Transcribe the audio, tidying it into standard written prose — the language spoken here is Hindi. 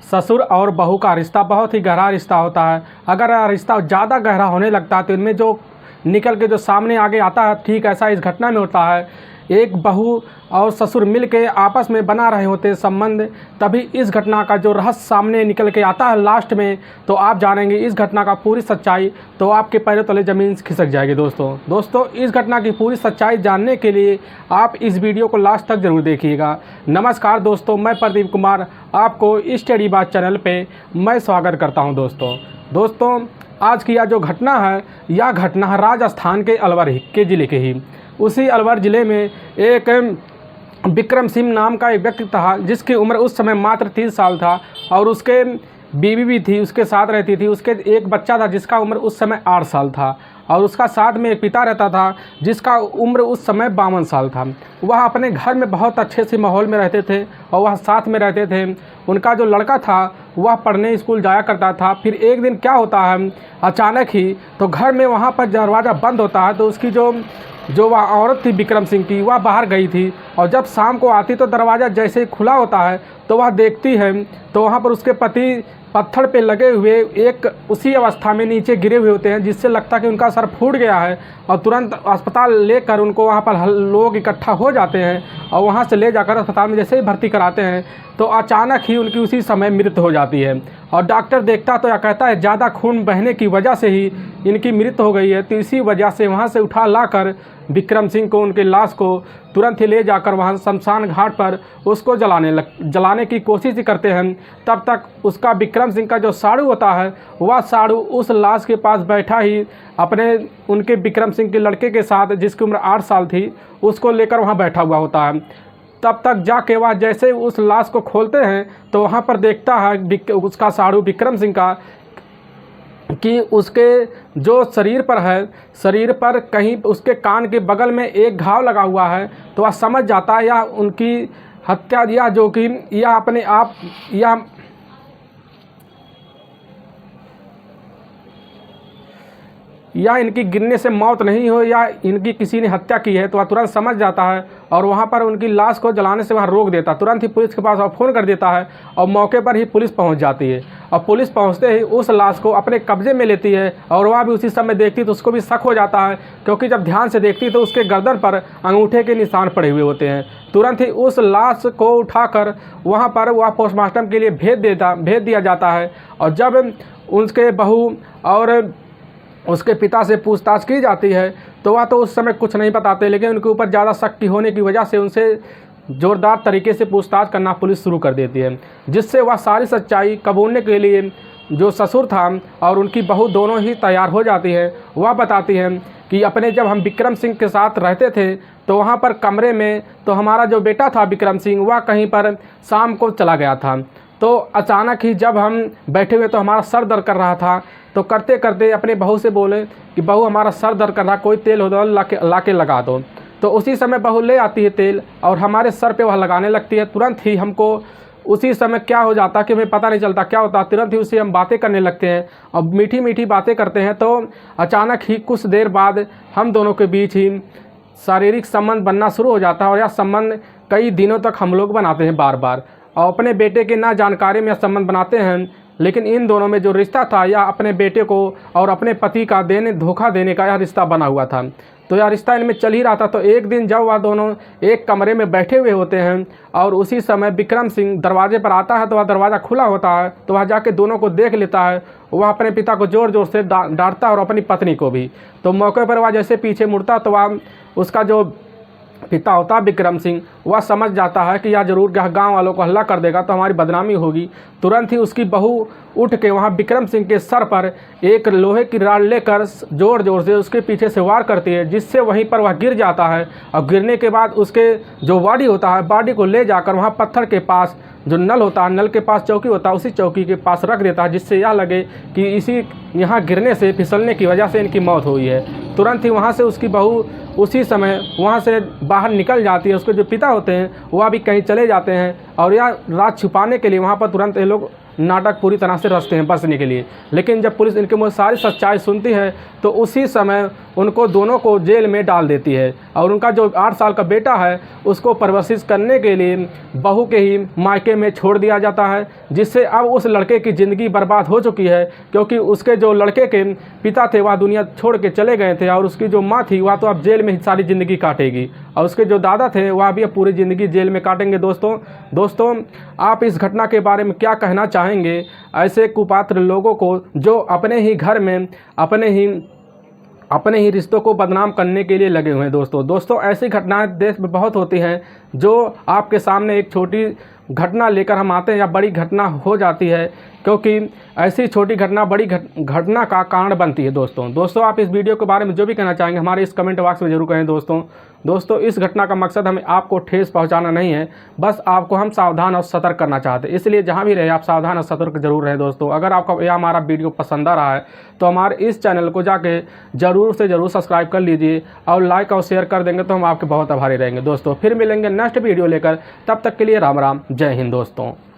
ससुर और बहू का रिश्ता बहुत ही गहरा रिश्ता होता है। अगर रिश्ता ज़्यादा गहरा होने लगता है तो इनमें जो निकल के जो सामने आगे आता है, ठीक ऐसा इस घटना में होता है। एक बहू और ससुर मिल के आपस में बना रहे होते हैं संबंध, तभी इस घटना का जो रहस्य सामने निकल के आता है लास्ट में, तो आप जानेंगे इस घटना का पूरी सच्चाई, तो आपके पैरों तले ज़मीन खिसक जाएगी। दोस्तों इस घटना की पूरी सच्चाई जानने के लिए आप इस वीडियो को लास्ट तक ज़रूर देखिएगा। नमस्कार दोस्तों, मैं प्रदीप कुमार आपको स्टडी बात चैनल पे मैं स्वागत करता हूँ। दोस्तों आज की यह जो घटना है, यह घटना राजस्थान के अलवर के ज़िले के ही उसी अलवर ज़िले में एक विक्रम सिंह नाम का एक व्यक्ति था, जिसकी उम्र उस समय मात्र 30 साल था और उसके बीवी भी थी, उसके साथ रहती थी। उसके एक बच्चा था जिसका उम्र उस समय 8 साल था और उसका साथ में एक पिता रहता था जिसका उम्र उस समय 52 साल था। वह अपने घर में बहुत अच्छे से माहौल में रहते थे और वह साथ में रहते थे। उनका जो लड़का था वह पढ़ने स्कूल जाया करता था। फिर एक दिन क्या होता है, अचानक ही तो घर में वहाँ पर दरवाज़ा बंद होता है। तो उसकी जो वह औरत थी विक्रम सिंह की, वह बाहर गई थी और जब शाम को आती तो दरवाज़ा जैसे ही खुला होता है तो वह देखती है तो वहाँ पर उसके पति पत्थर पे लगे हुए एक उसी अवस्था में नीचे गिरे हुए होते हैं, जिससे लगता है कि उनका सर फूट गया है। और तुरंत अस्पताल लेकर उनको वहाँ पर लोग इकट्ठा हो जाते हैं और वहाँ से ले जाकर अस्पताल में जैसे ही भर्ती कराते हैं तो अचानक ही उनकी उसी समय मृत्यु हो जाती है। और डॉक्टर देखता तो यह कहता है ज़्यादा खून बहने की वजह से ही इनकी मृत्यु हो गई है। तो इसी वजह से वहाँ से उठा लाकर विक्रम सिंह को, उनके लाश को तुरंत ही ले जाकर वहाँ शमशान घाट पर उसको जलाने की कोशिश ही करते हैं। तब तक उसका विक्रम सिंह का जो साड़ू होता है, वह साड़ू उस लाश के पास बैठा ही उनके विक्रम सिंह के लड़के के साथ, जिसकी उम्र 8 साल थी, उसको लेकर वहाँ बैठा हुआ होता है। तब तक जाके वह जैसे उस लाश को खोलते हैं तो वहाँ पर देखता है उसका साड़ू विक्रम सिंह का कि उसके जो शरीर पर कहीं उसके कान के बगल में एक घाव लगा हुआ है। तो वह समझ जाता है या उनकी हत्या या जो कि यह अपने आप या इनकी गिरने से मौत नहीं हो या इनकी किसी ने हत्या की है, तो वह तुरंत समझ जाता है और वहाँ पर उनकी लाश को जलाने से वहाँ रोक देता। तुरंत ही पुलिस के पास वह फ़ोन कर देता है और मौके पर ही पुलिस पहुँच जाती है। और पुलिस पहुँचते ही उस लाश को अपने कब्जे में लेती है और वह भी उसी समय देखती तो उसको भी शक हो जाता है, क्योंकि जब ध्यान से देखती तो उसके गर्दन पर अंगूठे के निशान पड़े हुए होते हैं। तुरंत ही उस लाश को उठाकर वहाँ पर वह पोस्टमार्टम के लिए भेज दिया जाता है। और जब उसके बहू और उसके पिता से पूछताछ की जाती है तो वह तो उस समय कुछ नहीं बताते, लेकिन उनके ऊपर ज़्यादा शक होने की वजह से उनसे ज़ोरदार तरीके से पूछताछ करना पुलिस शुरू कर देती है, जिससे वह सारी सच्चाई कबूलने के लिए जो ससुर था और उनकी बहू दोनों ही तैयार हो जाती है। वह बताती है कि जब हम विक्रम सिंह के साथ रहते थे तो वहाँ पर कमरे में तो हमारा जो बेटा था विक्रम सिंह, वह कहीं पर शाम को चला गया था। तो अचानक ही जब हम बैठे हुए तो हमारा सर दर्द कर रहा था, तो करते करते अपने बहू से बोले कि बहू हमारा सर दर्द कर रहा, कोई तेल हो ला के लगा दो। तो उसी समय बहू ले आती है तेल और हमारे सर पे वह लगाने लगती है। तुरंत ही हमको उसी समय क्या हो जाता कि हमें पता नहीं चलता क्या होता, तुरंत ही उससे हम बातें करने लगते हैं और मीठी मीठी बातें करते हैं। तो अचानक ही कुछ देर बाद हम दोनों के बीच ही शारीरिक संबंध बनना शुरू हो जाता है और यह संबंध कई दिनों तक हम लोग बनाते हैं बार बार, और अपने बेटे के ना जानकारी में यह संबंध बनाते हैं। लेकिन इन दोनों में जो रिश्ता था यह अपने बेटे को और अपने पति का धोखा देने का यह रिश्ता बना हुआ था। तो यह रिश्ता इनमें चल ही रहा था। तो एक दिन जब वह दोनों एक कमरे में बैठे हुए होते हैं और उसी समय विक्रम सिंह दरवाजे पर आता है, तो वह दरवाज़ा खुला होता है, तो वह जाके दोनों को देख लेता है। वह अपने पिता को ज़ोर ज़ोर से डांटता है और अपनी पत्नी को भी। तो मौके पर वह जैसे पीछे मुड़ता तो वह उसका जो पिता होता विक्रम सिंह, वह समझ जाता है कि यह ज़रूर गांव वालों को हल्ला कर देगा तो हमारी बदनामी होगी। तुरंत ही उसकी बहू उठ के वहाँ विक्रम सिंह के सर पर एक लोहे की रॉड लेकर ज़ोर ज़ोर से उसके पीछे से वार करती है, जिससे वहीं पर वह गिर जाता है। और गिरने के बाद उसके जो बॉडी होता है, बॉडी को ले जाकर वहाँ पत्थर के पास जो नल होता है, नल के पास चौकी होता है, उसी चौकी के पास रख देता है, जिससे यह लगे कि यहाँ गिरने से, फिसलने की वजह से इनकी मौत हुई है। तुरंत ही वहाँ से उसकी बहू उसी समय वहाँ से बाहर निकल जाती है। उसके जो पिता होते हैं वह भी कहीं चले जाते हैं और यह राज छुपाने के लिए वहाँ पर तुरंत ये लोग नाटक पूरी तरह से रचते हैं बचने के लिए। लेकिन जब पुलिस इनके मुँह सारी सच्चाई सुनती है तो उसी समय उनको दोनों को जेल में डाल देती है और उनका जो 8 साल का बेटा है उसको परवरिश करने के लिए बहू के ही मायके में छोड़ दिया जाता है, जिससे अब उस लड़के की ज़िंदगी बर्बाद हो चुकी है, क्योंकि उसके जो लड़के के पिता थे वह दुनिया छोड़ के चले गए थे और उसकी जो माँ थी वह तो अब जेल में ही सारी ज़िंदगी काटेगी और उसके जो दादा थे वह भी अब पूरी ज़िंदगी जेल में काटेंगे। दोस्तों आप इस घटना के बारे में क्या कहना चाहेंगे ऐसे कुपात्र लोगों को जो अपने ही घर में अपने ही रिश्तों को बदनाम करने के लिए लगे हुए हैं। दोस्तों ऐसी घटनाएं देश में बहुत होती हैं जो आपके सामने एक छोटी घटना लेकर हम आते हैं या बड़ी घटना हो जाती है, क्योंकि ऐसी छोटी घटना बड़ी घटना का कारण बनती है। दोस्तों आप इस वीडियो के बारे में जो भी कहना चाहेंगे हमारे इस कमेंट बॉक्स में जरूर कहें। दोस्तों इस घटना का मकसद हमें आपको ठेस पहुंचाना नहीं है, बस आपको हम सावधान और सतर्क करना चाहते हैं, इसलिए जहां भी रहे आप सावधान और सतर्क जरूर रहें। दोस्तों अगर आपको यह हमारा वीडियो पसंद आ रहा है तो हमारे इस चैनल को जाके ज़रूर से ज़रूर सब्सक्राइब कर लीजिए और लाइक और शेयर कर देंगे तो हम आपके बहुत आभारी रहेंगे। दोस्तों फिर मिलेंगे नेक्स्ट वीडियो लेकर, तब तक के लिए राम राम, जय हिंद। दोस्तों।